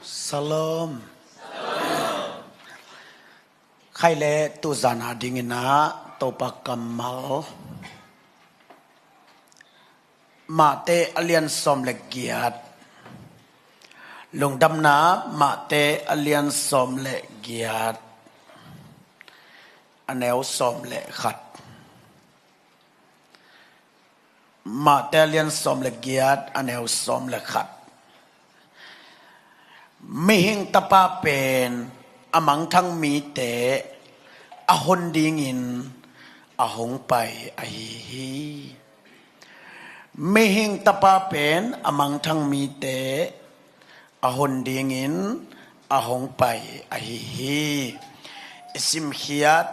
Salam. Khaile tu zana dingina topa kamal. Mate alian som legiat. Lung damna mate alian som legiat. Aneu som le khat. Mate alian som legiat aneu som le khat. Mihing tapa pen amang thang mi te ahon dingin ahong pai ahi Mihing tapa pen amang thang mi te ahon dingin ahong pai ahi isim khiat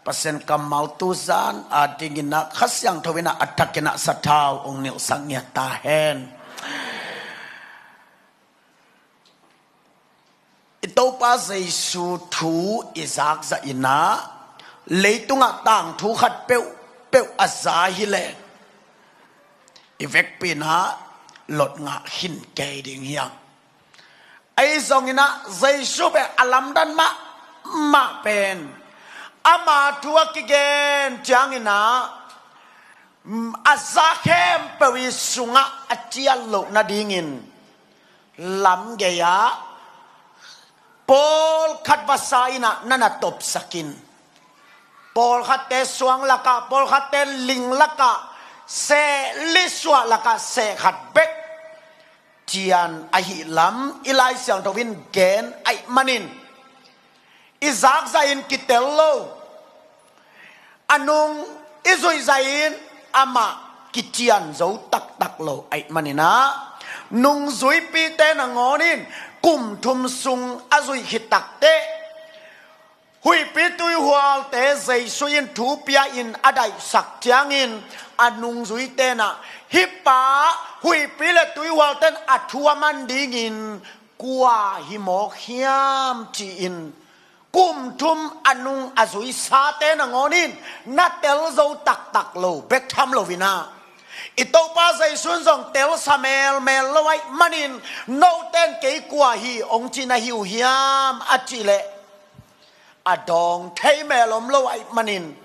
pasen kamal tuzan adingina khasyang thawina atakina sathaw ong nil sangya tahen Ito pa Jesu thu izak za ina leitunga tang thu khat peu azahi le ivek pina lot nga hin ke ding hiang ai zong ina Jesu be alam dan ma pen ama thua kigen chang ina azakhem pewi sunga achial lo na dingin lam ge ya Paul khat vasaina nana top sakin Paul khatte suang laka Paul khatte ling laka se liswa laka se khat bek tian ahi lam ilai siang tawin gen ai manin izak zain kitello anung izoi zain ama kitian zo tak lo ai manina nung zui pi te na ngonin kum thum sung azui hitak te hui pi tui hual te zai suyin thu pia in adai sak tiang in anung zui te na hipa hui pi le tui hual ten athua man ding in kwa himok hiam chi in kum thum anung azui sa te na ngonin na tel zo tak lo bek tham lo vina ito pa sa isun zong tel sa mel lawai manin no ten kay kwa hi ong china hiu hiam achile adong thay melom lawai manin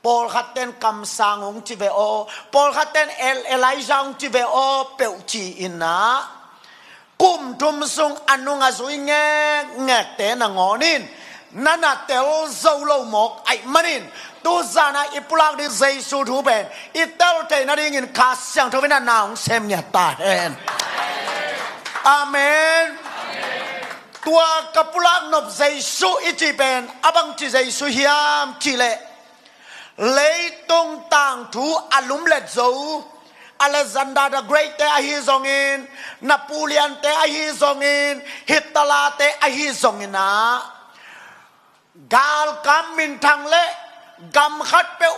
Paul khaten kam sang ong chive o Paul khaten Elijah ong chive o peu chi ina kum tum sung anung azui nge te na ngonin nana tel zo lo mok ai manin tu zana ipulang di Jesu thu ben itel te na dingin kasyang thawina naung sem nya ta hen amen tua kapulang nop Jesu ichi ben abang chi Jesu hiam chi le leitung tang thu alum let zo Alexander the Great te ahi zongin Napoleon te ahi zongin Hitler te ahi zongina gal kam min thang le gam khat peu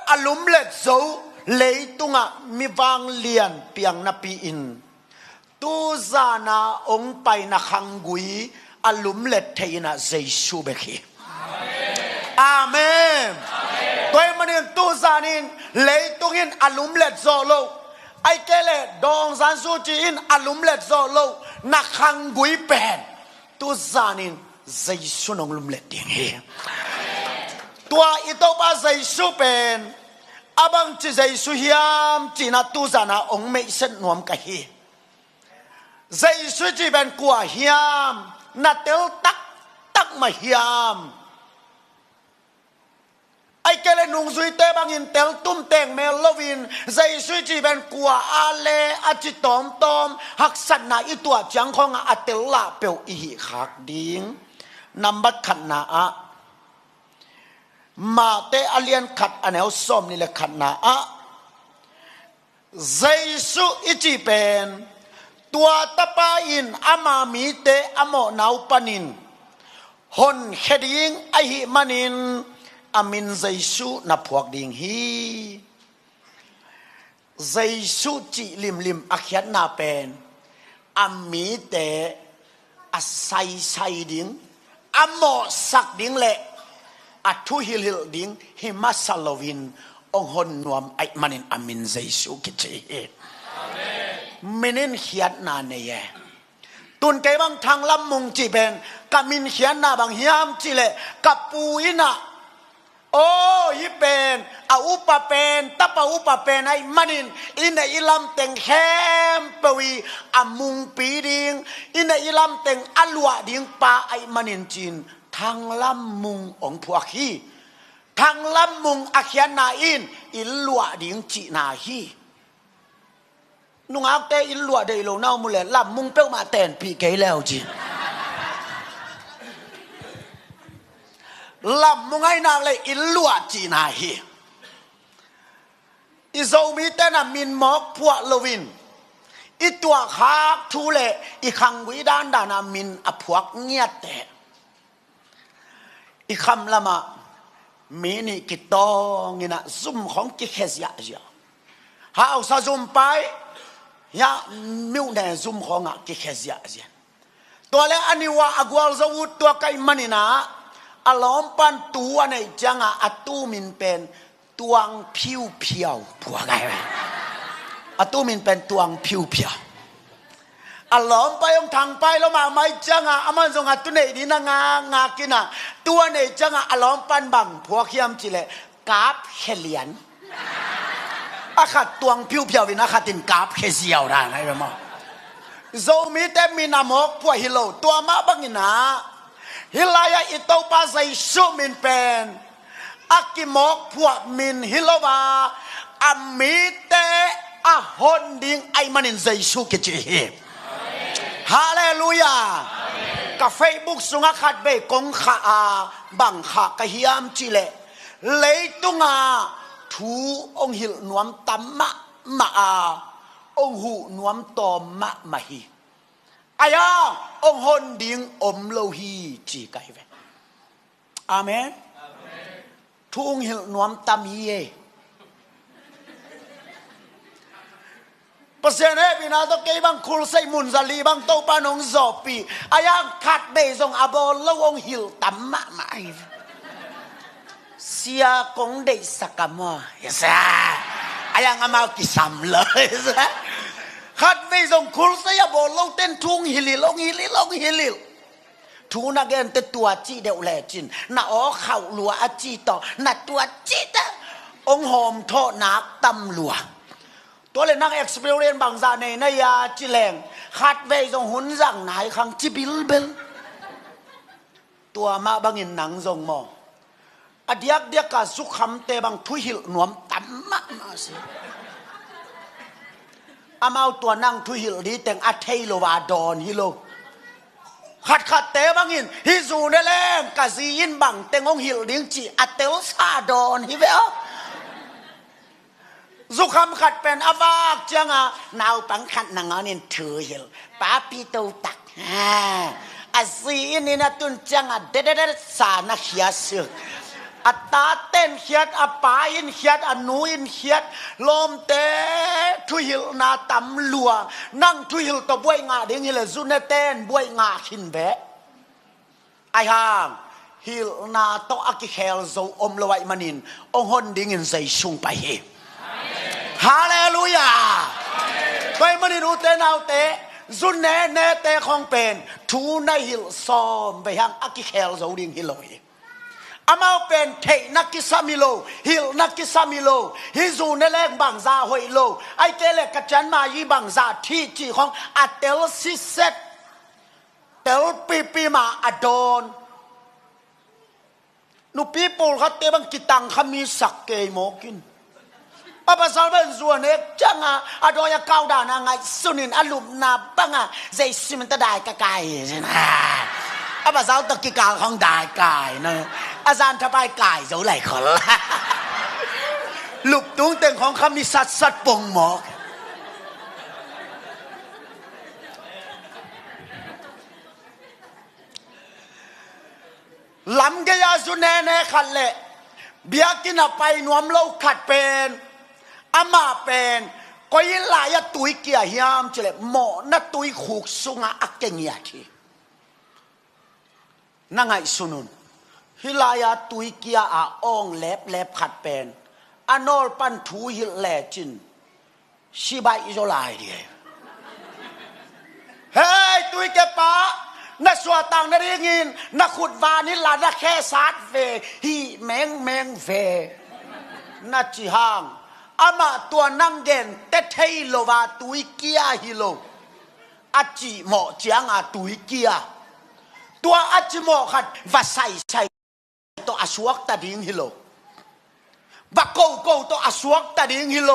alum let zo leitunga mi wang lian piang na pi in tu zana ong pai na khangui alum let theina Jesu bekhi amen toy manin tu zanin leitungin alum let zo lo ai kele dong san su chi in alum let zo lo na khangui pen tu zanin Jesu nong lum let ding he tua ito pa Jesu pen abang chi Jesu hiam chi na tu zana ong me sen nuam ka hi Jesu chi ben kwa hiam na tel tak ma hiam ai kele nung zui te bangin tel tum teng me lovin Jesu chi ben kwa ale achi tom hak sat na itua chang khong a tel la peu i khak ding number khat na a ma te alian khat anel som ni le khat na a Jesu ichi pen tua tapa in ama mi te amo nau panin hon heding ahi manin amin Jesu na phuak ding hi Jesu chi lim akhiat na pen ami te asai ding amo sak ding le athu hil ding himasalovin ong hon nuam ai manin amin Jesu kichi amen minin hiat na ne ye ตุนเกบังทางลำมุงจีเป็นกับมินเขียนนาบางยามจีเลกับปูอินะโอ้ยเป็นอาอุปเป็นตะปาอุปเป็นไอ้มันอินอิลำเต็งแคมปวีอามุงปีดิงอินอิลำเต็งอัลวะดิงปาไอ้มันจีนทางลำมุงองพวกฮีทางลำมุงอาเขียนนาอินอิลวะดิงจีนาฮีนุ่งอักเตอิลวะเดยโลนามุเลลำมุงเป้ามาแต่นปีเกยแล้วจีลำมุงไงนาเลยอิลวะจีนาฮีอิโซมีแต่น่ะมินมอกพวกลวินอีตัวขาทูเลอีขังวิดานดานามินอพวกเงียแต่อีคำละมามีนี่กิตองนี่นะซุ่มของกิเคสยาเจียหาเอาซาซุ่มไปยามิวแน่ซุ่มของอ่ะกิเคสยาเจียตัวเลอันนี้ว่าอากวาลซาวุดตัวไก่มันนี่นะอารมณ์ปันตัวในจังอ่ะตูมินเป็นตวงผิวเพียวผัวไงวะตูมินเป็นตวงผิวเพียวอารมณ์ไปองทางไปแล้วมาไม่จังอ่ะอามันส่งอ่ะตัวไหนดีนะงากินอ่ะตัวไหนจังอ่ะอารมณ์ปันบังผัวเขียมจิเลกาบเขลียนอาขัดตวงผิวเพียววินะขัดตินกาบเขเสียวได้ไงวะมั้งโซมีแต่มีนามกผัวฮิโลตัวมาบังนะฮิลายาอิโตปาไซซูมินเป็นอากิมกพวกมินฮิโลวาอามิเตอาฮอนดิงไอมันอินไซซูกิจิฮิฮาเลลูยากับเฟซบุ๊กสุงขัดเบกงขาบังขากะฮิยามจิเลเลยตุงาทูองหิลนวมตัมมะมาองหูนวมตอมมะมาฮีอายาองฮอนดิงอมโลฮีจีไกเวอาเมนทุ่งหิลนวมตามีเอประเสริฐบินาตะเกบังคุลไซมุนซาลีบังโตปานงซอปีอายังขัดเบซงอาบอลลวงหิลตัมมะมาเสียกงเดสักมอยสะอายังอามากิสัมเลยสะขัดเบซงคุลไซอาบอลลวเต้นทุ่งหิลิลงหิลิลงหิลิทูนักเรียนตัวจีเดวแลจินน่าอ๋อเข่าหลัวอาจีต่อน่าตัวจีตะองหอมโทนักตำหลัวตัวเลยนักเอ็กซ์เพรียนบางจานในยาจีแรงขัดเบยงหุ่นสั่งไหนขังจิบิลเบลตัวมาบางอินหนังทรงมองอดียกเดียกาสุขำเตบังทุหิลหนวมตั้มมาสิอามาตัวนั่งทุหิลดีแต่งอัทเทโลวาดอนฮิโลขัดเตบังอินฮิซูเนเลงกาซีอินบังเตงองหิลดิ้งจีอัตเตลซาดอนฮิเวลสุขำขัดเป็นอาวากจังอ่ะนาวปังขัดนางนินถือหิลป้าปีโตตักอาซีอินนี่นะตุนจังอ่ะเด็ดสานักเขียสึกอัตตาเต้นเขียดอปาอินเขียดอนูอินเขียดลมเตทุหิลนาตำลัวนั่งทุหิลตัวบวยงาเด้งหิลซุนเต้นบวยงาขินเบะไอห่างหิลนาโตอากิเคลโซอมลวายมันินองหอนดิ้งอินใส่ชุงไปเฮฮาเลลูยาไปมันินอุเตนเอาเตซุนเนเตของเป็นทูในหิลซอมไปยังอากิเคลโซดิ้งหิลอยอามาเป็นเทนักกิสามิโลฮิลนักกิสามิโลฮิซูเนเลกบังซาหอยโลไอเกเลกจันมายีบังซาที่จีของอัตเตลซิเซตเตลปีมาอดอนนูปีปูลเขาเตบังกิตังเขามีสักเกยโมกินป้าภาษาเป็นส่วนเอกจังอดอยาเก้าดานาไงสุนินอลุมนาบังใจสิมันตะได้กะไก่ใช่ไหมอาภาษาตะกิกาของได้กายเนอะอาจารย์ทบายกายเจ้าไหลคนละหลุบตุ้งเต็งของคำนิสัตปงหมอกลำกยาสุเนเนขัดเละเบียกินไปนวมเล่าขัดเป็นอามาเป็นก็ยิ่งหลายตุยเกียยามเจริญหมอนัตุยขุกสุงอักเกงียทีนั่งไงสุนุนฮิลายาตุยเกียอาองเล็บขัดเป็นอานอลปันทูฮิลแลจินชิบายอิโซลายดีเฮ้ย ตุยเกปะนัสวาตังนาเรียงินนักขุดวานิลานักแค่สาดเวฮีแมงเวนัจิฮังอามาตัวนั่งเด่นเตเทยโลวาตุยเกียฮิโลอาจิโมเจียงอาตุยเกียตัวอาจิโมขัดวัดใส่ตัวอสวกตาดิงฮิโลบักโกตัวอสวกตาดิงฮิโล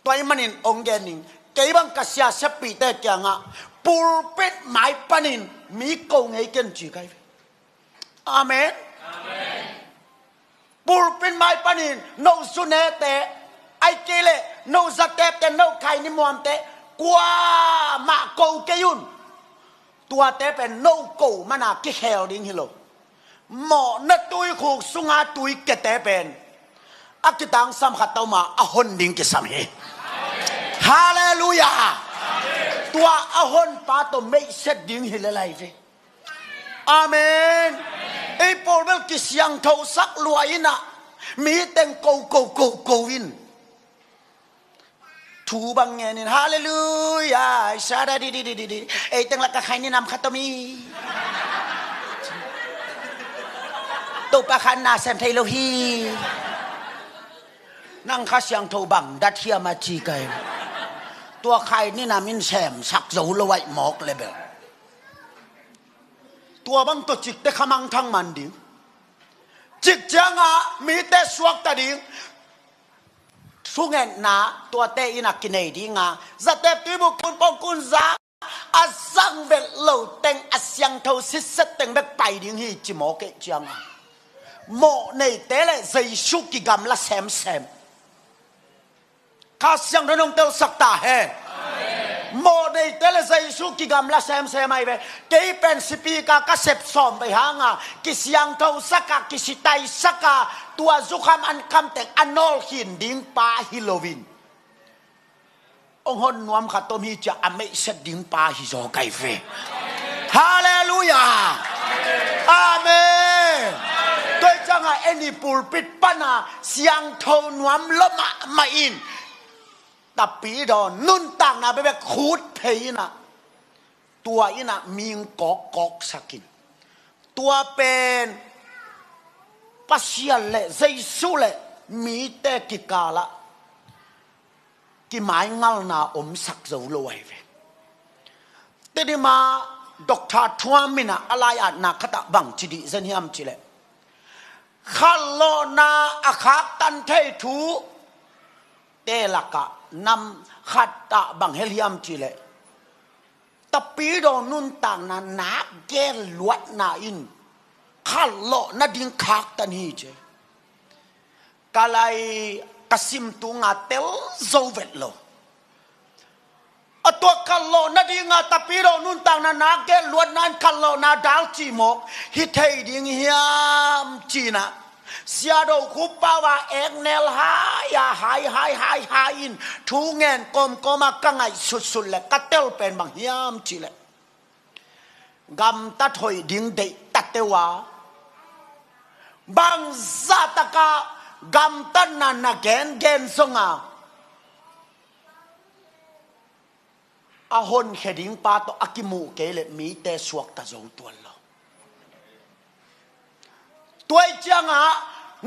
ตัวมันนินองเกนิงเกี่ยบังกัสยาสปีเตเกียงะปูเป็ดไม้ปนินมีโกงไอ้เกันจีกันอาเมนปูเป็นไม้ปนินโนสุเนเตไอเกเลโนสเตปเตโนไข่นิมวมเตกว่ามาโกเกยุนตัวเตเป็นโนโกมันอากิเฮลดิงฮิโลหมอนตุยคูสุงาตุยเกเตเป็นอักตังสัมขัดเตมาอหนดิงกิสัมเฮฮาเลลูยาตัวอหนปาโตไม่เสดดิงฮิเลไลเฟอาเมนไอโปรเบลกิสยังทอสักลวยนะมีเต็งโกวินทูบังเงินฮาเลลูยาชาดาดีไอเต็งละกะใครนี่นำขัตมีตุปะขันนาเซมไทโลฮีนั่งข้าเสียงโทบังดัดเทียมาจีกันตัวใครนี่นามินแซมสักโจลไว้หมอกเลยเบลตัวบังตัวจิกแต่ขมังทั้งมันดิจิกจังอ่ะมีแต่สวกตาดิงสุเงินนาตัวเตอินักกินเอดิงอ่ะจะเตติบุกุนปองกุนซาอาสังเวลโลเต็งอาเสียงโทสิสเต็งเบกไปดิงฮีจิหมอกเกจังหมอในเตเลใจชุกิกำละแซมข้าเสียงน้องเตลสักตาเฮโมในเตลใจสุกิกำละแซมไม่เวเกยเป็นสปีกากระเสพสอมไปหางากิเสียงเท่าสักกะกิสิไตสักกะตัวสุขามอันคำแต่อันนอลหินดิ้งปาฮิโลวินองค์หนวมขัดตัวมีจะอเมษดิ้งปาฮิโซไกเฟฮาเลลูยาอาเมนตัวจังเอ็นี่ปูปิดปนาเสียงเท่านวมละมาอินตับปีดอนนุ่นต่างนะไปแบบขูดเพยนะตัวอินะมีงกอกสักินตัวเป็นปัสยาเล่ใจสู้เล่มีแต่กิกาละกิหมายงัลนาอมสักเจ้าลอยเวแต่ดีมาดอกทาทวามินะอะไรอาจนักขตะบังจิดิเซนิยมจิเลขัลโลนาอาคาตันเททูเตลักะนำขัดตะบังเฮลิยมจิเลตะปีดอนุนต่างนานักเกลลวดนาอินขัลโลนาดิงคักตันฮีเจกาไลกสิมตุงาเตลโซเวตโลตัวขัลโลนาดิงาตะปีดอนุนต่างนานักเกลลวดนั้นขัลโลนาดาวจีโมกฮิตเฮดิงฮิยมจีนะเสียดคุปาวาเอกเนลหายหายอินทูเงินกอมากังไงสุดเลยกัตเตลเป็นบางยามจีเลยกำตัดหอยดิ้งเดตัดเตวาบางซาตกากำตัดนันเกนสงาอาหนเขดิ้งปาโตอากิมูเกเลมีแต่สวกตะโจตัวเราตัวจังอ่ะ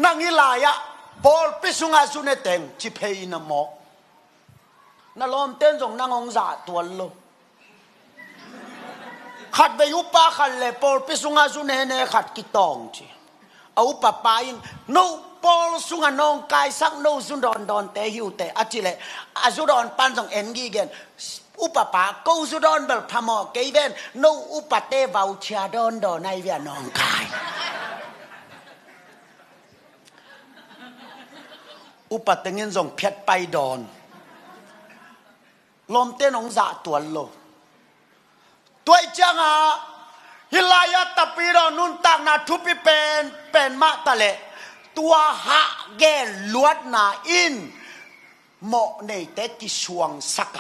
นังอิลายะบอลพิสุงาสุเนเต็งจิเพย์นหมอกนั่นลมเต้นจงนั่งองศาตัวโลขัดไปยุปะขัดเลยบอลพิสุงาสุเนเนขัดกิตองจีเอาปะปายินโนบอลสุงานองกายสักโนสุนดอนเตหิวเตอจิเลอาสุดอนปันจงเอ็นกีเกนอุปปากูสุดอนเบลพมอเกยเวนโนอุปเตวาวเชียดอนดอนในเวียนองกายอุปเตงินส่งเพียดไปดอนลมเต้นองศาตัวโลตัวจังอ่ะฮิลายะตะปีดอนนุนต่างนาทุปิเป็นมาตะเลตัวหะเกลวดนาอินโมในเตกิสวงสัก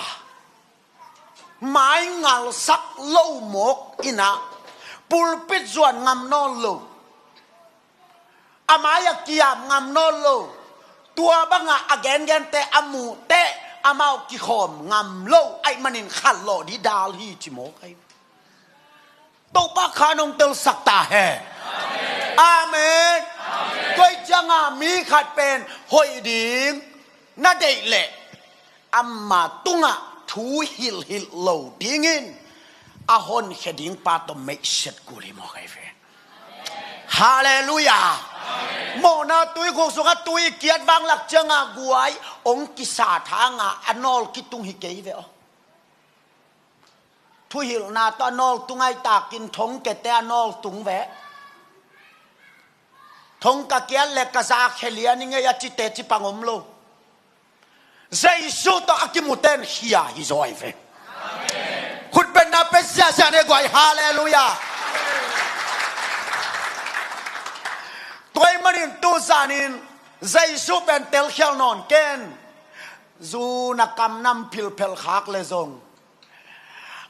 หมายงาลสักโลหมกอินะปุลปิดส่วนงำนอนโลอามายกิยามงำนอนโลตัวบังอะเกนเตอมูเต อามากิขอมงำโลไอมันอินขันโลดีดาลฮีจิโมไอตัวปะขานงเตลสักตาแฮอาเมนก็จังอามีขัดเป็นหอยดิงน่าเดเละอามาตุงะทูฮิลโลดิงินอาฮอนเฮดิงปาตไม่เสร็จกุลิโมไอเฟฮาเลลูยาโมนาตุยโกสุกตุยเกียรติบางหลักจังอากวยองกิสาทางอนอลกิตุงฮิเกยเวอทุยหิลนาตอนอลตุงไอตากินทงเกตอนอลตุงเวทงกะเกียรเล็กกะซาเคลียนิเงยจิเตจิปังอมโลเจสุตอากิมุเตนฮิยาฮิโซไอเวคุณเป็นนาเป็นเสียเสียในกวยฮาเลลูยาตัวมันอินตูซานินใจสูเป็นเตลเขียวนอนเกนจูนักกำนำพิลเพลขักเลซง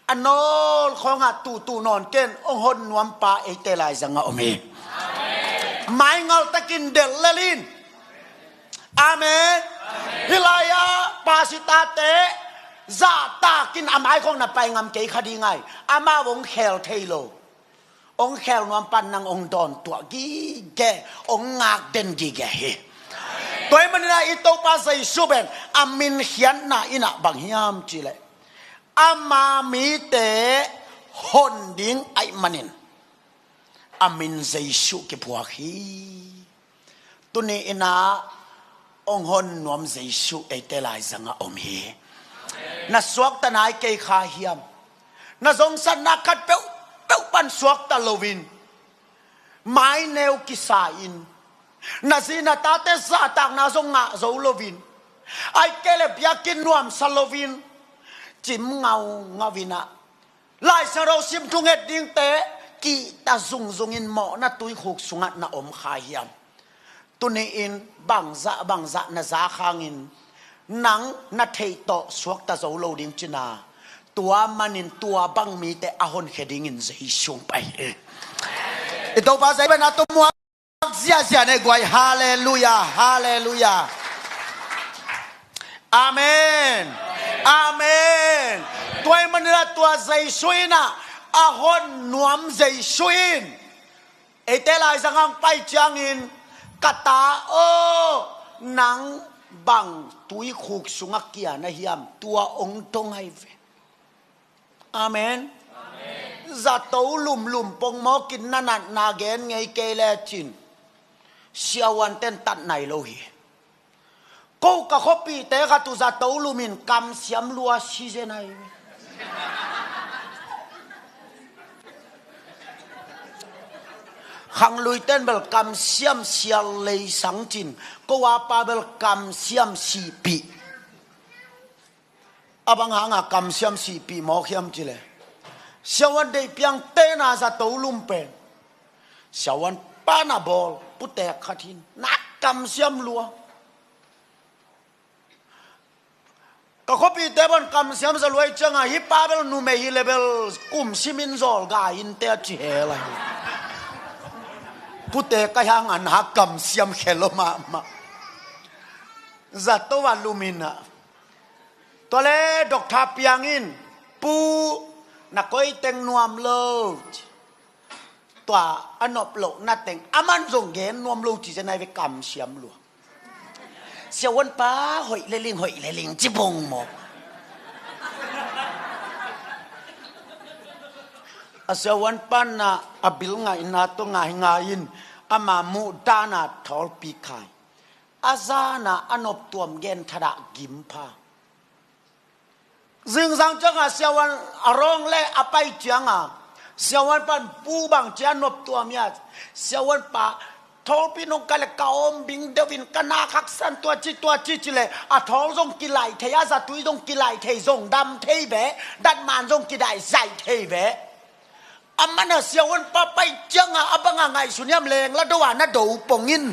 อันนอลของตูนอนเกนองหนนวมปาเอเตลายจังอมีไม่เงาตะกินเดลเลลินอาเมนฮิลายาปาสิตาเตซาตากินอามายของนับไปงามเกยคดีไงอามาวงเคลเทโลองแขลนวมปันนางองดอนตัวกีแกองงากเด่นกีแกเฮตัวมันน่ะอิโตปาใส่ซูเบนอามินเขียนน่ะอินะบางยามจีเลอามามีเตฮอนดิ้งไอมันินอามินใส่ซูเก็บพวกฮีตัวนี้อินะองฮอนนวมใส่ซูเอเตลายสังอมเฮน่ะสวกตะนายเกยขาเฮียมน่ะสงสันนักขัดเปเป้าปันสวกตะโลวินไม้แนวกิสาอินนาซีนาตาเตสาตากนาซงงะโซโลวินไอเกเลบยากินนวมสโลวินจิมเงาวินะลายสเราซิมทุงเอ็ดดิงเตกีตาซุงอินหมอนาตุยขุกสุงัดนาอมขายยามตุนีอินบังซะนาซาขางอินหนังนาเทโตสวกตะโซโลดิงจินาตัวมันอินตัวบังมีแต่อาหอนเฮดิงินใจชุ่มไปไอตัวภาษาเป็นอาตัวมัวเสียในกวยฮาเลลูยาฮาเลลูยาอาเมนอาเมนตัวมันละตัวใจช่วยนะอาหอนนวมใจช่วยไอเตลายสังไปจางอินกตาโอหนังบังตุยขุกสุงักเกียนะเฮียมตัวองตงให้อาเมนจะโตลุมปงมอกินนั่นนาเกนไงเกลจินเสียวันเต้นตัดไหนโลหิกูกะขปีเตะกะตุจะโตลุมินกำเสียมลัวชีเจนัยขังลุยเต้นเบลกำเสียมเสียเลยสังจินก็ว่าปาเบลกำเสียมสีปีอาบังหางกำเสียมสีปีหมอเขียมจิเลเสวันเดียเพียงเตน่าจะโตลุมเป็นเสวันปานาบอลปุตเตะขัดินนักกำเสียมลัวก็ขบีเตบันกำเสียมจะรวยจังฮิปาเบลนูเมฮิเลเบลกุมซิมินซอลกาอินเตจิเฮลัยปุตเตะก็ยังอันหักกำเสียมเขลมาจะโตวันลูมินะตัวเล่ดอกทับยังอินปูนักก้อยเต็งนวมโลตัวอนบโลนัดเต็งอามันส่งเกนนวมโลจีจะในไปกำเสียมหลวงเสียวันป้าหอยเลลิงจิบงหมกเสียวันป้าน่ะอบิลงายนาตัวงายอินอามามูดานาทอลปีขายอาซานาอนบตัวมเกนทดะกิมพาซึ่งสังจังเสียวันร้องเล่อไปจังเสียวันปันปูบังเจียนบตัวเมียเสียวันป่าทอลพี่น้องกันเลยกอมบิงเดวินกันนาคักสันตัวจิเลยทอลทรงกิไลเทียสัตุยทรงกิไลเทยทรงดำเทยเบดันมันทรงกิได้ใส่เทยเบอามันเสียวันป่าไปจังบังไงสุญญ์เลงแล้วดวานะดูปงอิน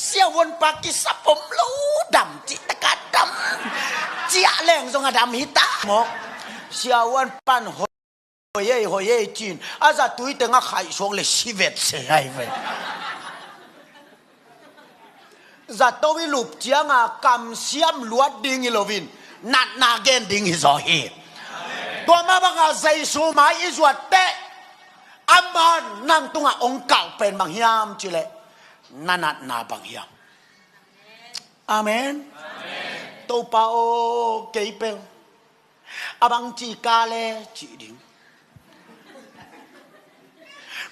เสียวันป่ากิสับผมรู้ดำจิตกาดำเจียแรงทรงดำหิตาหมกเสียวันปันหอยจีนอาจจะตุยแต่งไข่ช่วงเลยชีวิตเสียไป giật tôi với lụp chiang cầm xiêm luốt đinh ilovin nạt na gen đinh hi tua ma bang dây su mai izuat te aman nang tunga ong kau pen bang hiam chile nanat na bang hiam amen tô pao kei pel abang chi ka le chi ding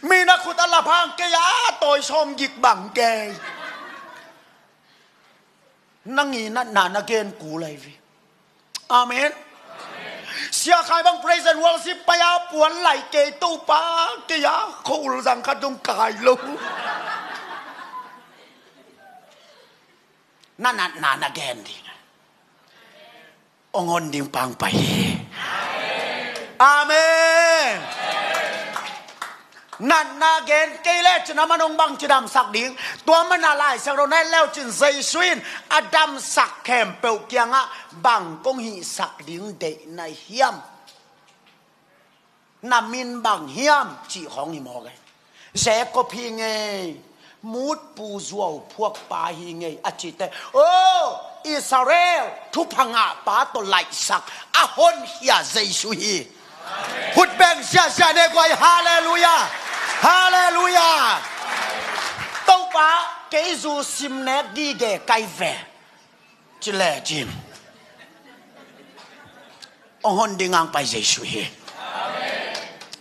mina khut ala phang ke ya tôi som gik bang ke nangi na na gen ku lai vi amen sia khai bang praise and worship pa ya puan lai ke tô pa ke ya khul rằng ka dong kai lo na gen ding ongon ding pang pai amen na gen ke le chna manong bang chidam sak ding tua mana lai sak ro nai leo chin zai suin adam sak kem peu kyanga bang kong hi sak ding de nai hiam namin bang hiam chi hong hi mo ge se ko phi nge mút pu zuo phuak pa hi nge achite o Israel thu phanga pa to lai sak a hon hia zai su hi hut beng sia ne kwai hallelujah hallelujah tâu pa cái du sim nét đi ghé cay vẻ chỉ lẽ chim ông hôn đi ngang bài giấy suy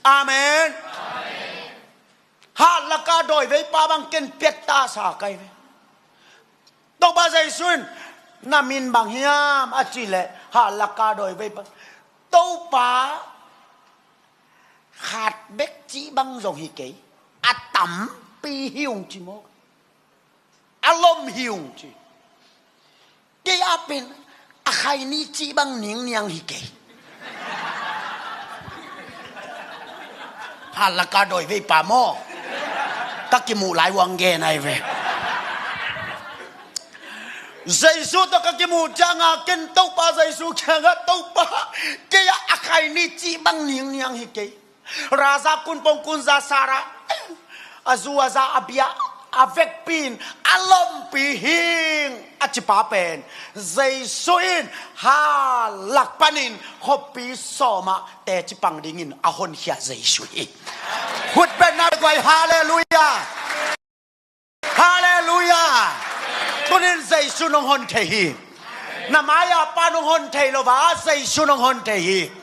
amen ha là cả đôi với ba bằng kinh biết ta sa cay về tâu pa giấy suy nằm in bằng hiam à chỉ lẽ ha là cả đôi với tâu pa hạt bếch chỉ băng dòng hi kế à tắm pi hiung chỉ mô à lom hiung chỉ cái à bên à khai ni chỉ băng niang niang hi kế hà là cả đôi với bà mò các cái mù lại quăng ghê này về Giêsu to các cái mù chang kinh tâu pa Giêsu chang tâu pa cái à khai ni chỉ băng niang niang hi kế Raza kun pong kun za sara azua za abia avec pin alom pi hing achipa pen Jesuin ha lak panin hopi soma te chipang dingin ahon hia Jesuin hut ben na kwai hallelujah hallelujah tunin Jesu nong hon the hi namaya pa nong hon the lo ba Jesu nong hon the hi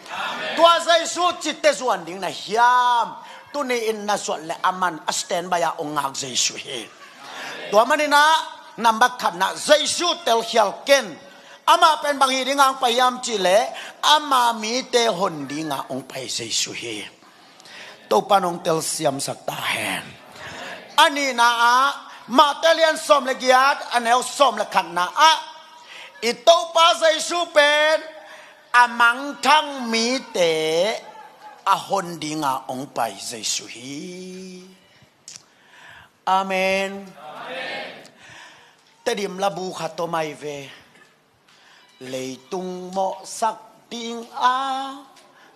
tua Giêsu chít te zuan ding na hiam tu ni in na suat le aman a stand by a ongak Giêsu he tua manina nambak khat na Giêsu tel hial ken ama pen bang hi ding ang payam chi le ama mi te hon ding a ong pai Giêsu he to panong tel siam sak ta hen ani na a ma telian som le giat anel som le khat na a ito pa Giêsu pen amang thang mi te a hon dinga ong pai Giêsu hi amen te dim labu khato mai ve lei tung mo sak ding a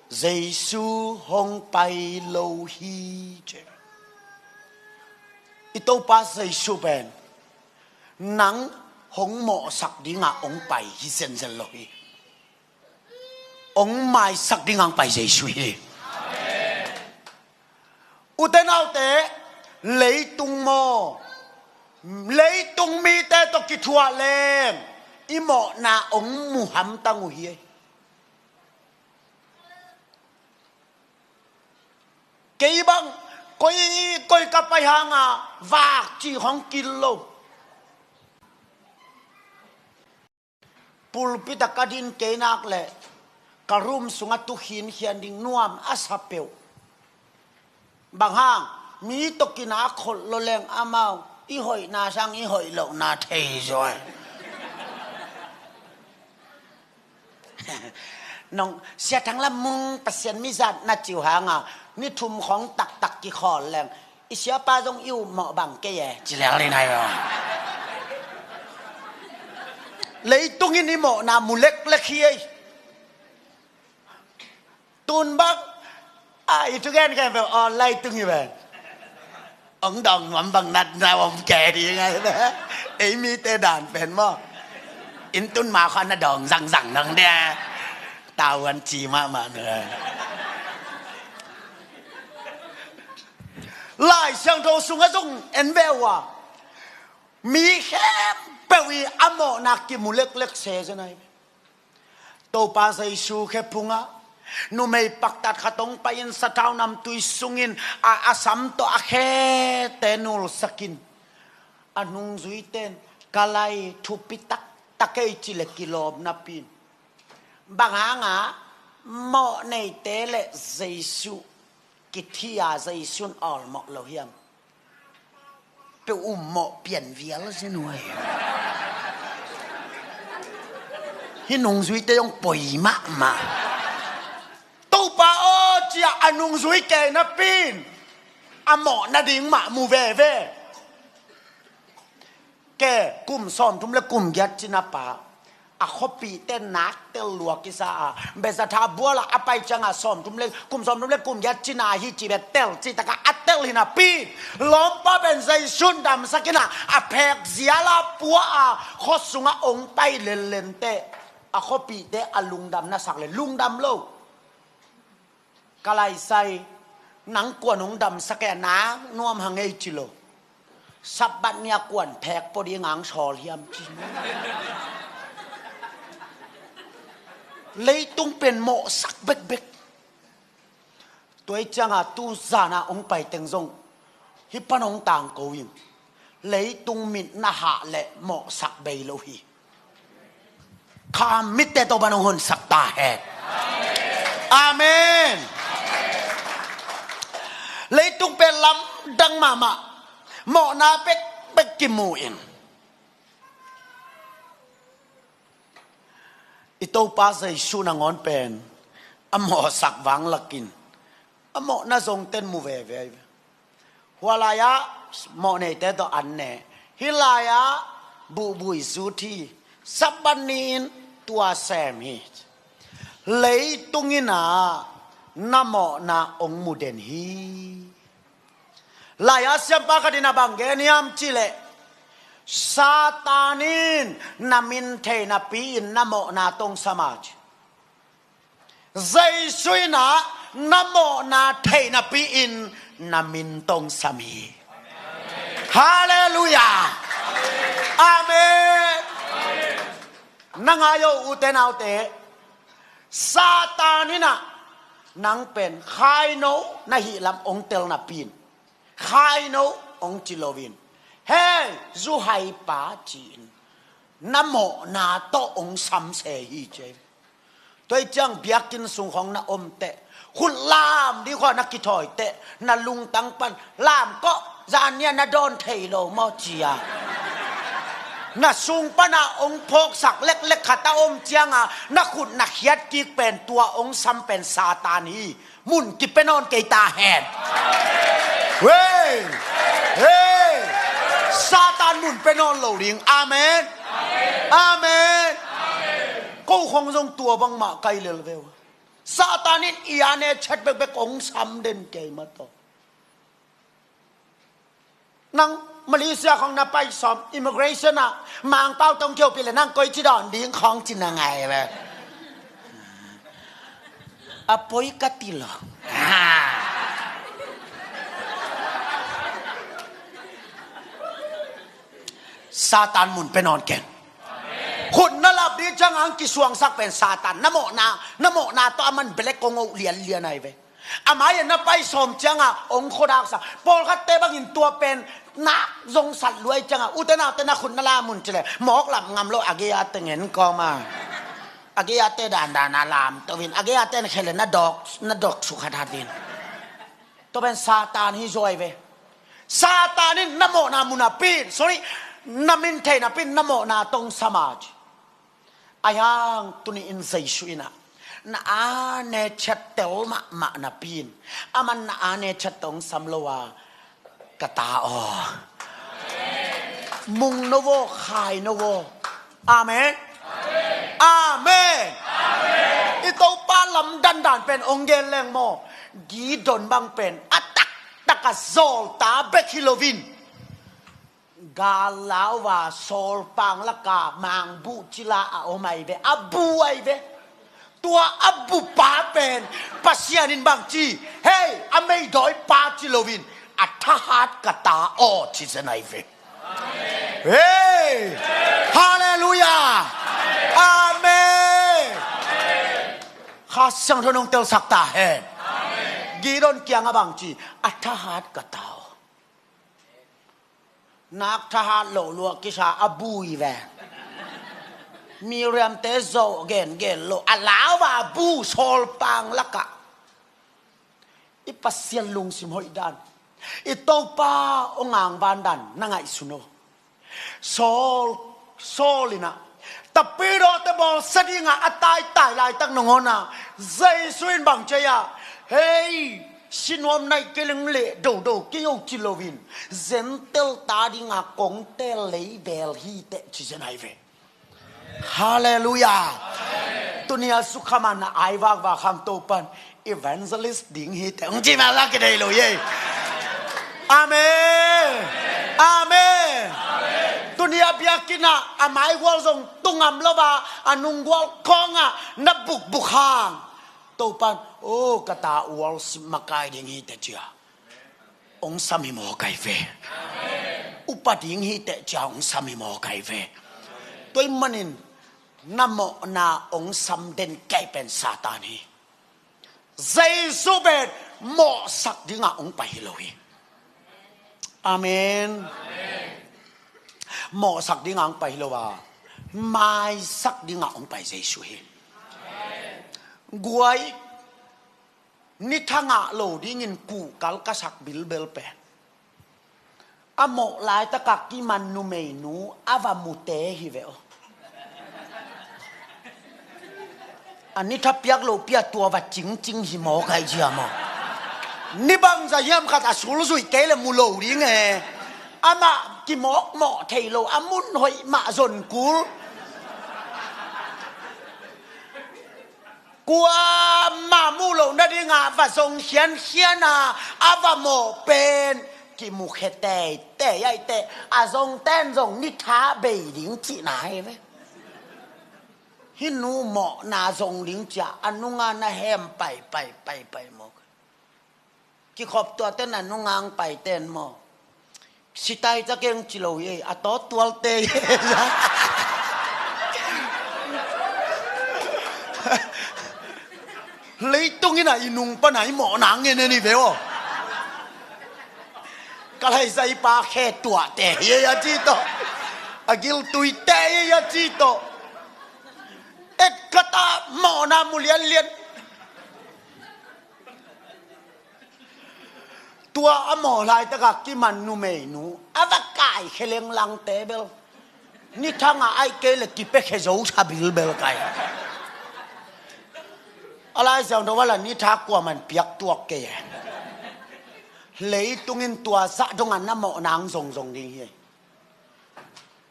Giêsu hong pai lo hi che ito pa Giêsu ben nang hong mo sak dinga ong pai hi sen zen lo hi ông mai sắc đi ngang bài giấy suy uten ao te lấy tung mò lấy tung mi te to kí thua lên imo na ông muham tangu hi cái băng coi cặp bài hàng và chỉ khoảng kilo pulpita kadin kenak le karum sunga tu hin hian ding nuam asapeu bang hang mi to kina khol lo leng amao i hoi na sang i hoi lo na thei rồi nong sia thang la mung pasien mi zat na chiu hanga ni thum khong tak tak ki khol leng i sia pa jong yu mo bang ke ye chi leng le nai rồi lấy tung in ni mo na mu lek lek hi tun bak itu kan kan lay tung ni ben องดองหวมบังนัดนาวแก่ดียังไงนะไอ้มีแต่ด่านเป็นมั้งอินตุนมาคันน่ะดองสั่งนังเนี่ยตาวันจีมาเนี่ยไล่เสียงโทสุงะจงเอ็นเวว่ามีแค่เปวีอโมนักกิมุเล็กเสียจะไหนตัวป้าใส่ชูแค่พุงะนูไม่ปักตัดขัดงไปยินสะท้าวนำตุยสุงินอาสัมตัวอาแค่เตนุลสกินอนุงจุยเตนกะไลทุปิตักตะเกยจิเลกิโลบนับปีนบางหางะโมในเตเลเซซูกิทิยาเซซุนออลโมโลเฮียมเปอุ้มโมเปลี่ยนเวียลสิหน่วยฮินงจุยเตยงป่วยมาตู้ปาโอจีอนุงจุยเกนับปีนอโมนาดิงมามูเวแกกุมซ้อมทุ่มและกุมยัดจินาปาอะขปีเต้นนักเตลลวกิสาเบสทาบัวละอไปจังอะซ้อมทุ่มเล็กกุมซ้อมทุ่มเล็กกุมยัดจินาฮิจิเบเตลจิตะกะอัตเตลหินาปีล้อมป้าเป็นใจชุนดำสักนะอะแพกเสียลาปัวอะขอสุงะองไปเลนเตอะขปีเตอะลุงดำนะสักเลยลุงดำโลกะไลใส่หนังกวนหงดำสักแกน้านวมหังเอจิโลสับบัดเนี่ยกวนแพกพอดีงางชอเฮียมจริงเลยต้องเป็นโมสักเบกตัวจังอาตูซานาองไปเต็งซงฮิปนองต่างกูยิงเลยต้องมิดนาหะและโมสักเบยโลฮีข้ามิดแต่ตัวบันองสักตาแหกอาเมนเลยต้องเป็นลำดังมาโมนาเป็กกิมูอินอิโตปาใส่ชูนางอนเป็นอโมสักวังลักินอโมน่าทรงเต้นมูเวหัวลายะโมเนเตตัวอันเนฮิลายะบุยสุธีสับบันนินตัวแซมฮิเลยตุงินานาโมนาองมุเดนฮีลายะเสียมปากดินาบังเกนิยมจิเลซาตานินนามินเทนาปีนนาโมนาตงสมาจใจสุยนานาโมนาเทนาปีนนามินตงสามีฮาเลลูยาอาเมนนังอายุอุเตนาอุเตซาตานินะนังเป็นไคโนนาฮิลำองเตลนาปีนไคโนองจิโลวินเฮ้จูไฮปาจีนน้ำโมนาโตองซัมเซฮีเจตัวจังเบียกินสุงของนาอมเตะคุณลามดีกว่านักกิถอยเตะนาลุงตังปันลามก็จานเนี่ยนาโดนเทโลมอจียนาสุงปนาองพกสักเล็กๆขัดตาอมเจียงอ่ะนักขุดนักเขียดกิเป็นตัวองซัมเป็นซาตานีมุนกิเป็นนอนเกตาแหนเฮ้ซาตานมุนไปนอนเหลาลิงอาเมนอาเมนก็คงทรงตัวบังมาไกลเลยเวลซาตานินอีอาเนชัดเบกองซ้ำเด่นเกมาต่อนังมาเลเซียของนาไปสอบอิมิเกรชันอะมางเป้าต้องเที่ยวไปเลยนั่งก้อยจีดอนดิ้งของจินยังไงเลยอะปอยกัติลซาตานมุนไปนอนแก่นคุณนั่นลับดีจังอังกิสวงสักเป็นซาตานนโมนาตัวมันเบลกงเลียนไงเว้อามาอย่างนั้นไปสมจังอ่ะองค์โคดากสักโปลคัตเตบังอินตัวเป็นนักทรงสัตว์รวยจังอ่ะอุตนาคุณนั่นละมุนเจเลยหมอกหลับงามโลอาเกียเตเงินก็มาอาเกียเตดานนาลามตัววินอาเกียเตนเคเลนนัดดอกสุขธาดินตัวเป็นซาตานฮิโซยเวซาตานินนโมนามุนาปีนsorryนามินเทนาปินนโมนาตงสมาจอายังตุนีอินไซชุยนะนาอาเนชัดเตลมานาปินอามันนาอาเนชัดตงสัมโลวากตาอมุงโนโวขายโนโวอาเมนอาเมนอิโตปาลำดันเป็นองเกลแรงโมกีดนบังเป็นอัตัก ตะกะโซลตาเบคิโลวินกาลาวาโซลปังละกามังบุจิลาโอไมเวอับูไอเวตัวอับูปาเป็นปัสยานินบางจีเฮ้ยอเมย์ดอยปาจิโลวินอัฐหัดกตาโอชิเซนไอเวเฮ้ยฮาเลลูยาอาเมนข้าสังทนงเตลสักตาเห็นกีรอนเกียงบางจีอัฐหัดกตานักทหารโลลัวกิชาอบูอีเวมีเรียมเตโซเกนโลอาลาวาบูโซลปังละกะอีปัสเซียนลุงสิมหอยดันอีโตปาองอ่างบานดันนั่งไงสุโนโซลินะแต่ปีโรตบอลสดิงะตายลายตั้งนงนะใจสวินบังเจียเฮ้ยสินวมในเกลิงเล่ดูกิโยจิโลวินเซนเตลตาดิงากงเตลเลเบลฮีเตจิเซนไอเวฮาเลลูยาตุนียสุขมันไอวากคำโตปันอีเวนเจลิสดิงฮีเตองจิมาลักเดโลเยอาเมนอาเมนตุนียเบียกินะอามายวัลซงตุงอัมลบาอนุงวัลคองะนับบุกฮางโตปันโอ้กตาอวลสิมากายดิงฮีเตจียองสามีโมกายเวอุปดิงฮีเตจียองสามีโมกายเวตัวมันนินนโมนาองสัมเดนแกเป็นซาตานีใจสุเบดโมสักดิงาองไปฮิโลฮีอาเมนโมสักดิงาองไปฮิโลวาไม่สักดิงาองไปใจสุฮีกวยนิทังะโลดิงินกูกัลกษักบิลเบลเปอโมลายตะกักกิมันนูเมนูอาวามุเตฮิเวโออันนี้ถ้าเปียกโลเปียตัวว่าจริงหิมอใครเชื่อมั้งนี่บางจะยามขัดสูรุสุยเกลมูโลดิไงอามากิมอกหมอเทโลอามุนหอยมาจนกูกัวมามูโลนั่นเองอ่ะว่าทรงเขียนนะอาว่าโมเป็นกิมุขแต่ยัยแต่อาทรงเต้นทรงนิทาเบยลิงจีไหนเว้ฮินูหมอนาทรงลิงจ่าอนุงานนาแฮมไปหมอกี่ขอบตัวเต้นอนุงานไปเต้นหมอสิตายจะเก่งจิโลเยอะตัวเตยเลยตรงนี้นะอินุงปะไหนหมอหนังเงี้ยนี่เว้ยก็เลยใส่ปากแค่ตัวเตยยาจีโตอากิลตุยเตยยาจีโตเอ็ดกตาหมอนามุเลียนตัวหมอลายตะกักกิมันนูเมนูอวกายเคเลงลังเตเบลนี่ทั้งไอเกลกิเปเคโจชาบิลเบลไกอะไรเสียงตัวว่าล่ะนี่ทักกว่ามันเปียกตัวเกยเลยตรงนี้ตัวสะตรงนั้นน้ำหมอนางส่งดีเฮ้ย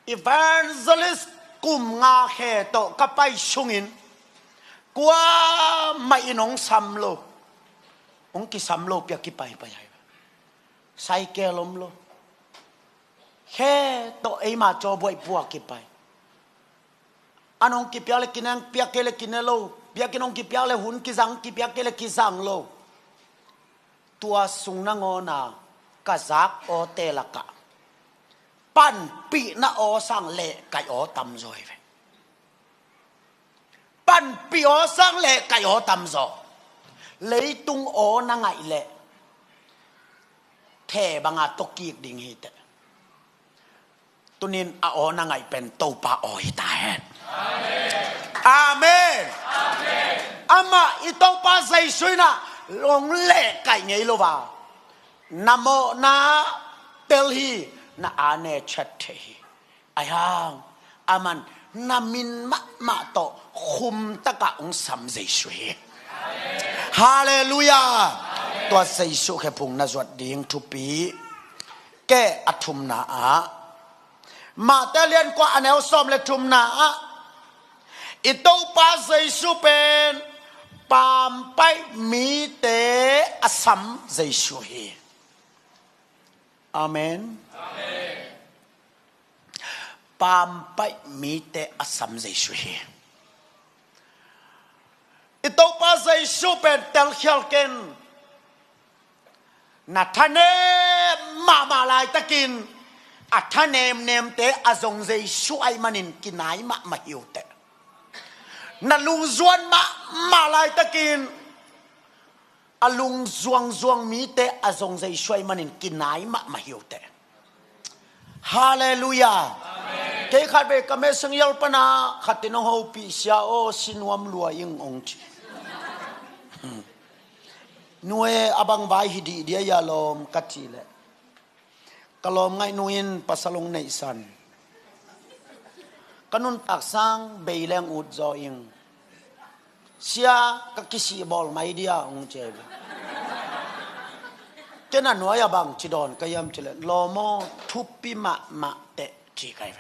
อีเวนเจลิสกุมงาเขโตกับไปชุงินกว่าไม่น้องซัมโลองกิซัมโลเปียกิไปใส่เกลมโลแค่โตไอมาโจบวยปัวกิไปอันองกิเปียเลกินังเปียกเลกินโลเปียกินองกิเปียเลหุ่นกิสังกิเปียกเลกิสังโลตัวสุงนงอนากะซักโอเตลกะปั้นปีนะโอสังเละไก่โอตำซอยไปปั้นปีโอสังเละไก่โอตำซอเลยตุงโอนังไงเละเทบังอาตกีกดิ่งฮิตตุนินอาโอนังไงเป็นโตปาโอฮิตาเฮนอาเมนอามาอิโตปาใส่ช่วยนะลงเละไก่ไงโลวานะโมนะเตลฮีนะอาเนชัดเทไอ้ห่างอามันนามินมะโตคุมตะกะองสัมเจสวยฮาเลลูยาตัวเจสุแค่พุงนาจวดดิ่งทุปีแกอัทุมนามาแต่เรียนกว่าอันเอลซอมเลทุมนาอิโตปาเจสุเป็นปามไปมีเตอสัมเจสุเฮ อาเมนปามไปมีแต่อสัมใจช่วยอิตปาใจชูเป็นเตลเขียลเกนนัทเนมาลายตะกินอัทเนมเนมเตอจงใจช่วยมันินกินไหนมาหิวเตนัลุงจวนมาลายตะกินอลุงจวงมีเตอจงใจช่วยมันินกินไหนมาหิวเตฮาเลลูยาเกี่ยขัดเบกเมสังยลปนาขัดตินองหูปิเสียโอสินวมลัวยิงองค์นัวอบังใบฮิดีเดียยาลมกัดจีเลกลมไงนุยินปัสลงในสันกนุนตักสังเบยแรงอุดจอยิงเสียกักิสีบอลไม่เดียองเจบเจนันนัวยาบังจิดอนก็ยำจิเลลมอทุบปีมาเตะจีไกไป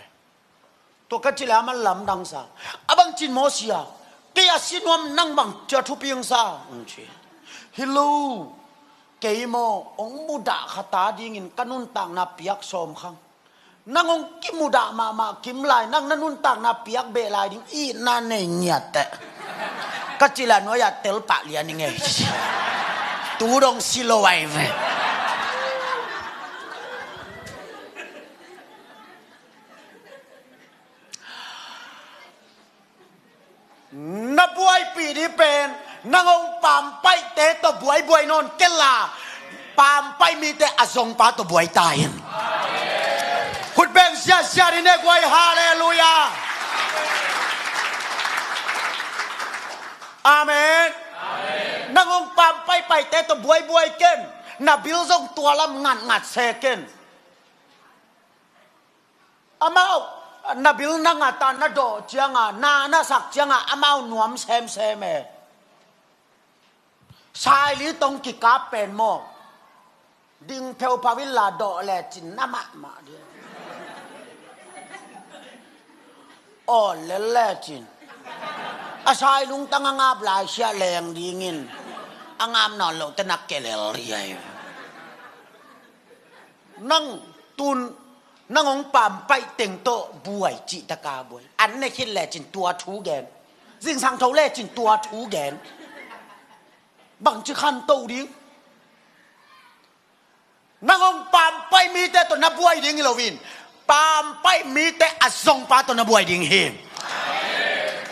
ตัวกัดจิเลมันลำดังซาอบังจินโมเสียเกียสินวมนั่งบังจะทุบปีงซาองเจฮิลูเกยโมองมุดาขตาดิ่งินกันุนต่างนาเปียกสมขังนั่งองกิมุดามากิมลายนั่งนันุนต่างนาเปียกเบลายดิ่งอีนั่นเงียดแต่กัจจิลานวยาเตลปะเลียนิงเอตูดงซิโลไวเวนับวยปีนี้เป็นนางองปามไปเตะตัวบวยนอนเกลาปามไปมีแต่อสงปาตัวบวยตายขุดเบงเสียดินเอกไว้ฮาเลลูยาอาเมนนางองปามไปเตะตัวบวยเกินนับบิลซงตัวลำงัดเซเกินอามานับบิลนังตานาโดเจียงนาสักเจียงอามานวมเซมชายหรือตรงกิกาเป็นโมดิ่งเพลพาวิลาดอแลจินน้ำมาเดียวอ๋อเล่แลจินอาชายลุงตั้งงาบลายเชียแรงดีงินอ่างามนอนหลงแต่นักเกลเรียนั่งตุนนั่งองปามไปเต็งโตบวยจิตกาบวยอันนี้คิดแลจินตัวทูแกนสิ่งสังเท่าแลจินตัวทูแกนบังจะขันโตดิ้งนางองปามไปมีแต่ตัวนับวยดิ้งเราวินปามไปมีแต่อสงปาตัวนับวยดิ้งเฮ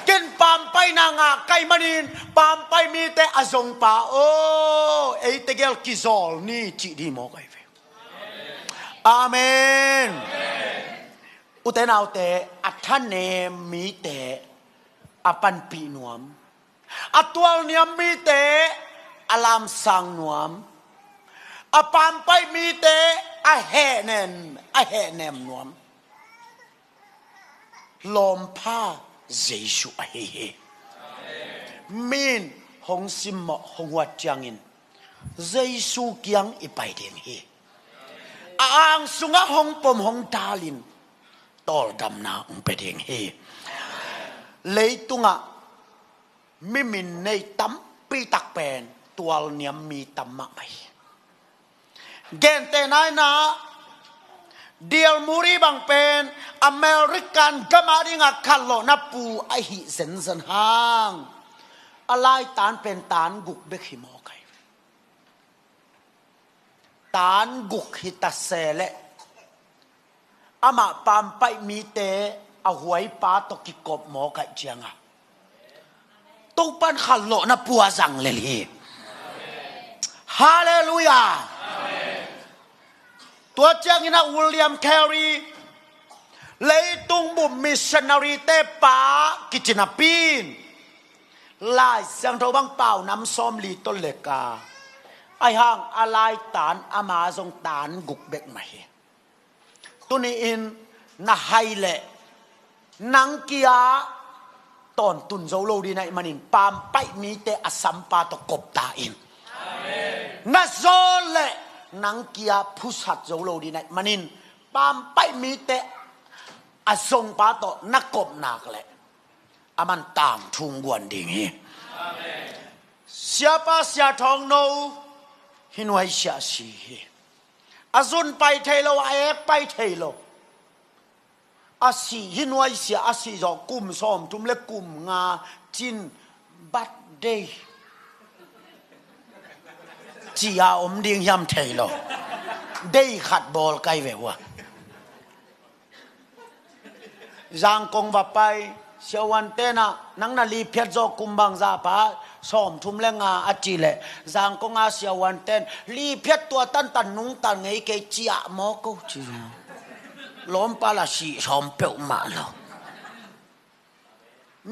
กินปามไปนางาไก่มานินปามไปมีแต่อสงปาโอเอตเกลกิซอลนี่จิดีโมไกเวอาเมนอุเตนเอาแต่อัฐเนมีแต่อปันปีนวมอัตวลเนียมมีแต่อลามสังนวมอปามไปมีแต่อแห่เนมนวมลมผ้าเจสุอเฮมีนหงสิมหงวัดจังอินเจสุกียงอีไปเดียงเฮอ่างสุงะหงปมหงดาลินตอลดำนาอุไปเดียงเฮเลยตุงะมิมินในตั้มปีตักเป็นตัวเนียมมีตั้มมาไหมเกณฑ์แต่นายนะเดียลมูรีบังเป็นอเมริกันก็มาดิงะคัลโลนับปูไอหิเซนสันหางอะไรตานเป็นตานกุกเบกหิมอไกตานกุกหิตัสเซเลอามาปามไปมีเตอหวยปาตกิกบหมอไกเจียงะต้องปันขันโลนะปัวสังเลลีฮาเลลูยาตัวเจ้าอินาวิลเลียมแครีเลยตุงบุมมิชชันนารีเตปากิจนาปีนลายเสียงเท่าบังเป่าน้ำส้มลีต้นเลกาไอห่างอะไรตานอามาทรงตานกุกเบกมาเฮตัวนี้อินน่าไฮเล่นังเกียตอนตุนโซโลดีในมันินปามไปมีแต่อสัมปาตกบตาอินน่าโซเล่นังเกียผู้สัตว์โซโลดีในมันินปามไปมีแต่อสงปาตนักกบนักแหละอามันตามทุ่งกวนดิ่งฮีเสียป้าเสียทองโนหินไว้เสียสี อาซุนไปเทโลเอไปเทโลอาศีหินวยเสียอาศีจอกุมซ้อมทุมเล็กกุมงาจินบัดเดย์จีอาอมดิ่งยำเทโลได้ขัดบอลไกลเววะจางกงว่าไปเชวันเตนะนังนาลีเพียรจอกุมบังซาปาซ้อมทุมเล็กงาอาจิเลจางกงอาเชวันเตนลีเพียรตัวตันตันนุงตันไงเกจีอาโมกุจีล้มปาลาชีชอมเปียวมาล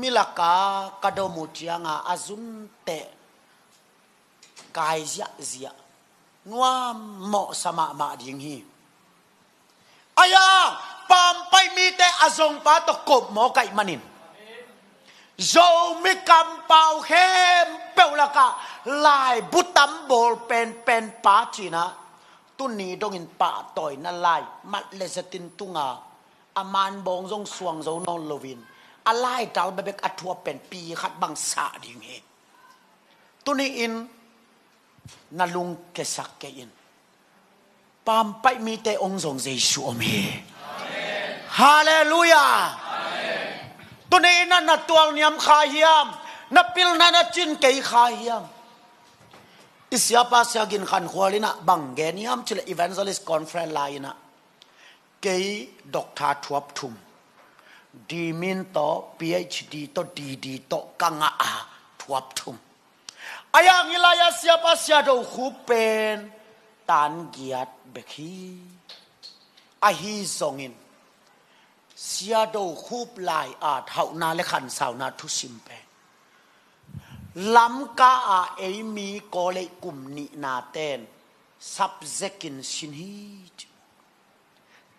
มิลากากระโดมุจียงอาซุนเตกายเสียนัวเหมาะสมามาดิ่งฮีอายาปามไปมีแต่อาซงปาตกบหมอไก่มันินโจมิกำเป่าเข้มเปียวละกาลายบุตัมโบลเป็นปาจีนะตุนีดงอินป่าต่อยนั่นไล่มัดเลสตินตุงอามันบงจงสวงโจนอนโลวินอะไรดาวเบกอัทัวเป็นปีขัดบังสาดิ่งเฮตุนีอินนาลุงเกสักเกอินปามไปมีแต่องค์ทรงเยซูอเมฮาเลลูยาตุนีนั่นนัตัวเนียมขาเฮียมนับปิลนั่นจินเกยขาเฮียมsiapa siagin kan kualina banggeniam cile evangelist conference laina kei dokta tuap tum dimin to PhD to DD to kanga a tuap tum ayang ilaya siapa siado khupen tan giat bekhi ahi zongin siado khup lai a thauna le khan sauna thu simpeล้ำกาเอมีโกเลกุมนินาเตน subjectin สินฮี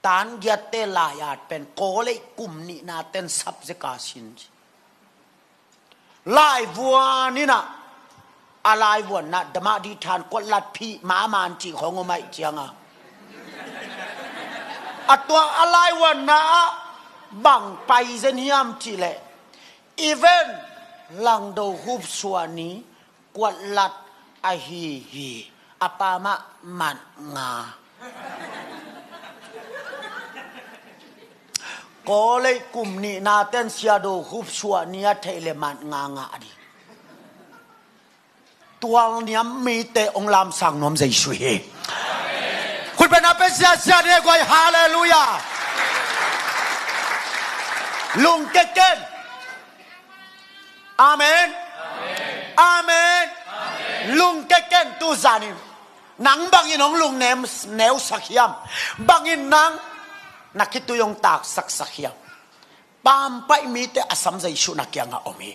ตานยาเตลายาดเป็นโกเลกุมนินาเตน subject กาสินลายวัวนี่นะอะไรวัวนะดมาดิทานกดลัดพี่หมามานจีของงไม่เจียงอัตัวอะไรวัวนะบังไปเซนิยมจีเลอีเวนลังโดฮุบสวานีกวดลัดอาฮีอปามะมันงาก็เลยกลุ่มนี้นาเต้นเสียโดฮุบสวานีเทเลมันงาดิตัวนี้มีแต่องค์ลำสั่งน้อมใจช่วยคุณเป็นอาเปเสียเรียกว่าฮาเลลูยาลุงเก่งอาเมนอาเมนลุงเก่งตูซานินังบางอินของลุงแนวสักยามบางอินนังนักคิดตัวยงตากสักยามปามไปมีแต่อสัมใจชุนักยังอมี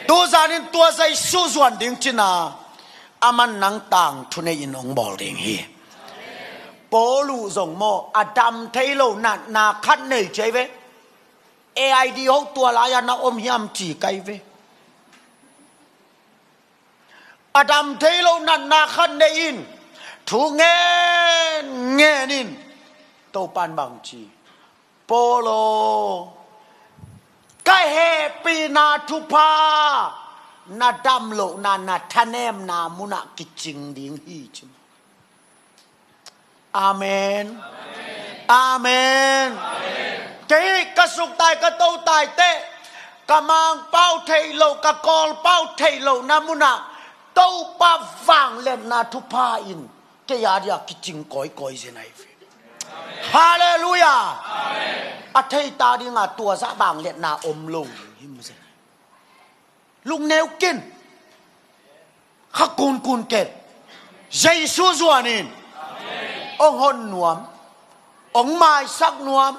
ตูซานิตัวใจสู้ส่วนดิ่งจินาอามันนังต่างทุนอินองบอลดิ่งฮีโปลูจงโมอดัมเทโลนาคัดเนยใจเวAID หกตัวลายนะอมยามจีไกเวอดัมเทโลนันนาคันเนอินทูเงนินโตปันบังจีโปโลไกเฮปีนาทุพานาดัมโลนาทะเนมนามุนักิจิงดิงฮีจุอาเมนอาเมนเจ๊กระสุกตายกระโตตายเตะกระมังเป้าเทโลกระกอลเป้าเทโลนามุนาโตปาฟังเล่นนาทุพาอินเกียร์อยากกิจงก้อยเสนายฟิฮาเลลูยาอัฐิตาดิงาตัวซะบางเล่นนาอมลงหิมเสนลุงแนวกินขักกุนเกตเยซูจวนินองหนนวมองไม้สักนวม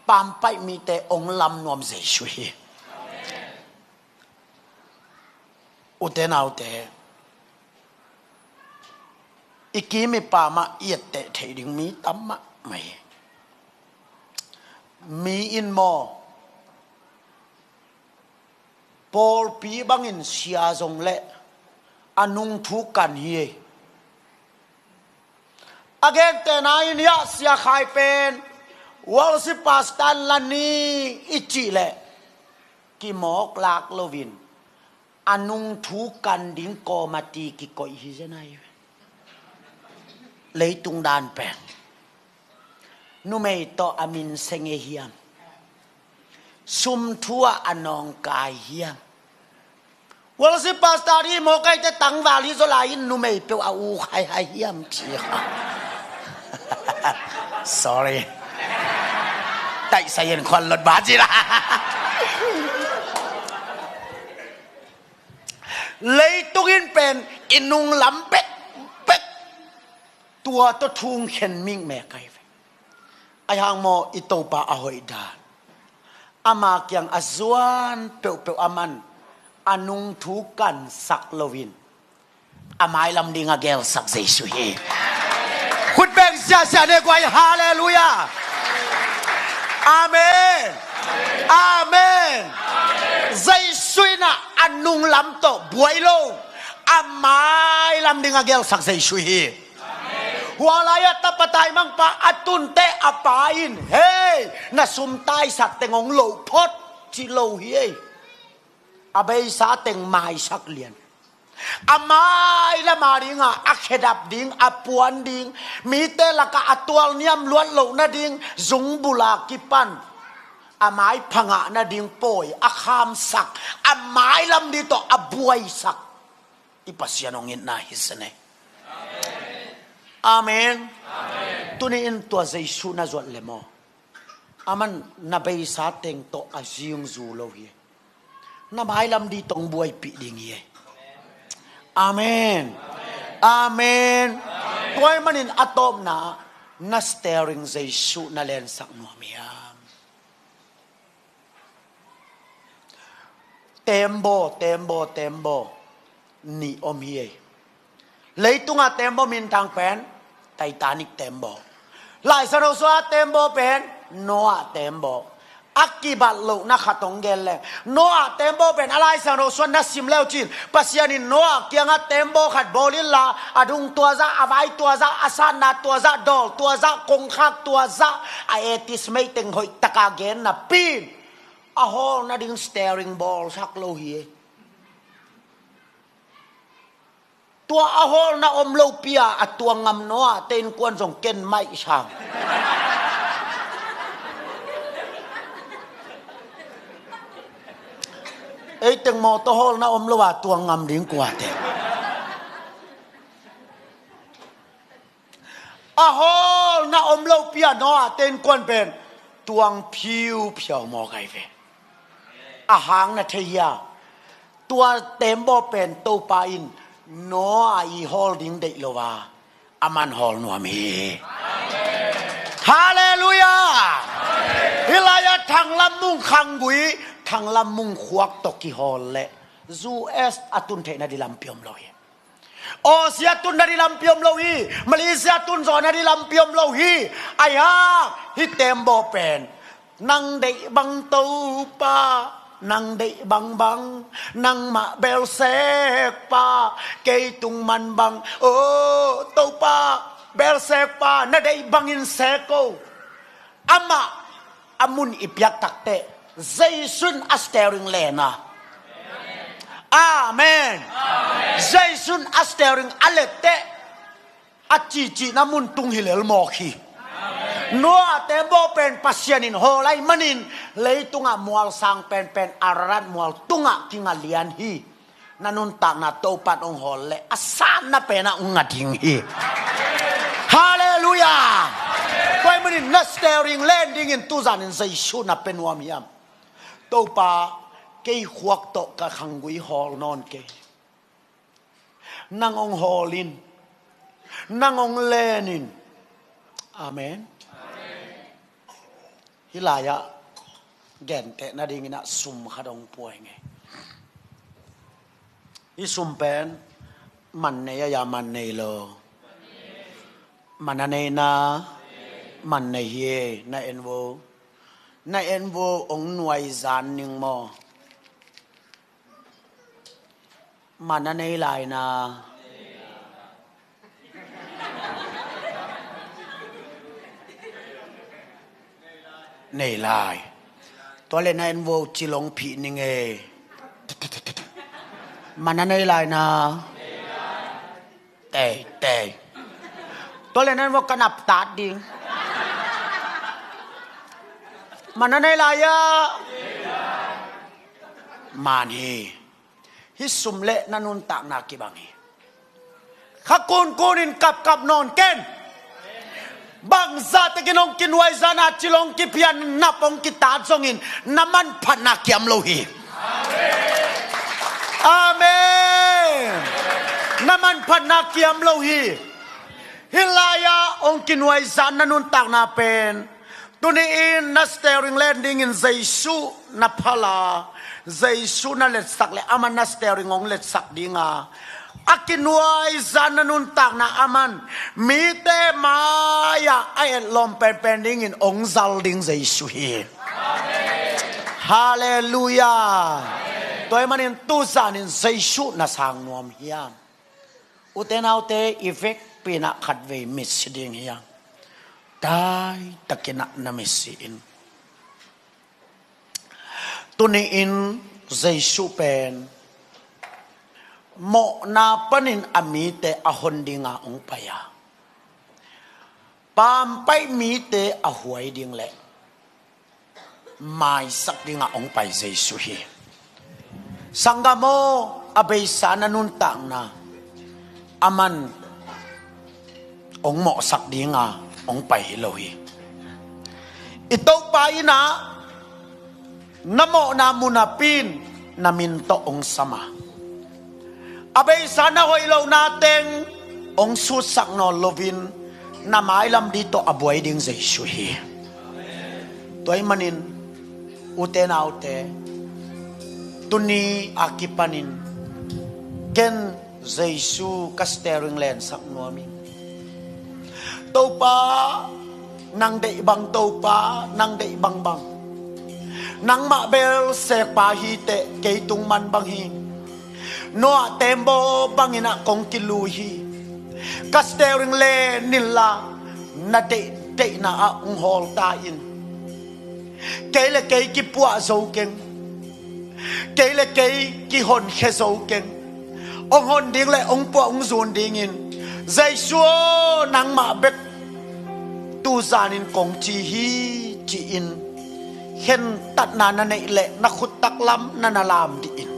ปามไปมีแต่องลำนวมเสียช่วยอุเทนาอุเทอีกี้มีปามาเอียดเตะเทดิงมีตั้มมะไม่มีอินโมปอลปีบังอินเสียจงเละอนุงทุกันเฮอเกนเตนายเนี่ยเสียขายเป็นวอลสิปาสตันลานีอิจิเลกิหมอกลากโลวินอนุงทุกันดิ้งโกมาตีกิโกอิฮิเจนาย lấy tung đàn bèn nu mày to amin senge hiam sum thua anong kai hiam wala si pastari mo kay te tang vali zo lain nu mày pe au khai hai hiam chi sorry tại sao yên khoan lột bá gì là lấy tung in pen inung lắm pet pet tua to thung khen ming mẹ cái ai hang mo ito pa ahoy da ama kyang azuan peu aman anung thukan sak lovin amai lam ding agel sak jesu he khut beng sia de kwai hallelujah amen amen jesu na anung lam to buai lo amai lam ding agel sak jesu he walaya tapatay mang pa atun te apain hey nasumtay sak tengong lo pot chi lo hi abay sa teng mai sak lian amai la maringa akhedap ding apuan ding mite laka atual niam luat lo na ding zung bula kipan amai phanga na ding poi akham sak amai lam dito abuay sak ipasyanong in na hisane amen tuniin tua jesu na zot lemo aman nabay sa teng to aziung zulo hi na mailam di tong buhay pi ding hi amen amen tuay manin atom na staring jesu na len sak nuamiam tembo ni om hi lấy tung à tembo min tang pen Titanic tembo lại sao sao tembo pen Noah tembo akibat lo na khatong gel le Noah tembo pen alai sao sao na sim leo chin pasianin Noah kiang a tembo khat bolin la adung tua za avai tua za asana tua za dol tua za kong khak tua za aetis mai teng hoi taka gen na pin a hol na ding steering ball sak lo hi tua ahol na omlo pia at tua ngam noa ten kwan zong ken mai sang ấy từng mò to hol na omlo à tua ngam ding kwa te ahol na omlo pia noa ten kwan ben tuang phiu phiao mò gai ve a hang na thia tua tembo pen to pa in no ai holding de lova aman hol no mi hallelujah hilaya thang lam mung khang gui thang lam mung khuak to ki hol le zu es atun the na di lam piom lo hi o sia tun na di lam piom lo hi malaysia tun zo na di lam piom lo hi ai ha hi tembo pen nang de bang to pa nang de bang nang ma bel sek pa kay tung man bang oh to pa bel sek pa na de bangin seko ama amun ipyak takte jaisun astering lena amen jaisun astering alete achichi namun tung hilel mokhi Noa tembo pen pasyanin holay manin lay tunga mual sang pen araran mual tunga kingalian hi nanunta na topat ong hole asan na pena ungading hi hallelujah koy manin na steering landing in tuzan in jesu na penwam yam topa kay huwak to kakangui hol non ke nangong holin nangong lenin amen hilaya gente na ding na sum khadong puai nge isum pen man ne ya man ne lo manane na man ne ye na envo ong nuai zan ning mo manane lai na này lại tôi lên anh vô chỉ lòng phỉ ni nghề mà nó này lại na tệ ตัวเลนั้นว่ากันนับตัดดิมันนั่นอะไรอะมานี่ฮิสุมเละนันุนตักนากิบังฮีข้ากูนินกับนอนเก่นบางซาตะกินองกินไว้ซานาจิลองกิพิยันนับองกิตาจงอินน้ำมันพันนักยำโลหีอาเมนน้ำมันพันนักยำโลหีฮิลายาองกินไว้ซานันุนตักนาเป็นตัวนี้อินนัสเตอริงแลนดิ้งอินเจซูนับพลาเจซูนั่นเล็ดสักเลยอามันนัสเตอริงองเล็ดสักดีงาอากินไว้ซานันุนตักนาอามันมีเตมายาไอลมเป็นดิ้งอินองซัลดิ้งเจซูฮีฮาเลลูยาตัวมันอินตุซานินเจซูนัสางนวมเฮียอุเทนเอาเตอีเฟกปีนักขัดเวมิสดิ้งเฮียได้ตะกินักนามิสินตัวนี้อินเจซูเป็นโมนาปนินอามีเตอหนดิงาองปยาปามไปมีเตอหวยดิงเละไม่สักดิงาองไปเจซูฮีสังกโมอเบสานานุนตังนาอามันองโมสักดิงาองไปโลฮีอิโตไปนะนโมนามุนาปินนามินโตองสมาabay sana ho ilaw natin ong susak no lovin na mailam dito abuay ding Jesu hi. Toy manin ute na ute tuni akipanin ken Jesu kastering len sak noami. Tau pa nang de ibang tau pa nang de ibang bang nang mabel se pahite kay tung man bang hi noa tembo bangina kong kiluhi kastering le nila na de na ang hol tain kayle kay kipwa zoken kayle kay kihon khezoken ong hon ding le ong po ong zon dingin zai suo nang ma bet tu zanin kong chi hi chi in hen tat na na le na khut tak lam na nalam di in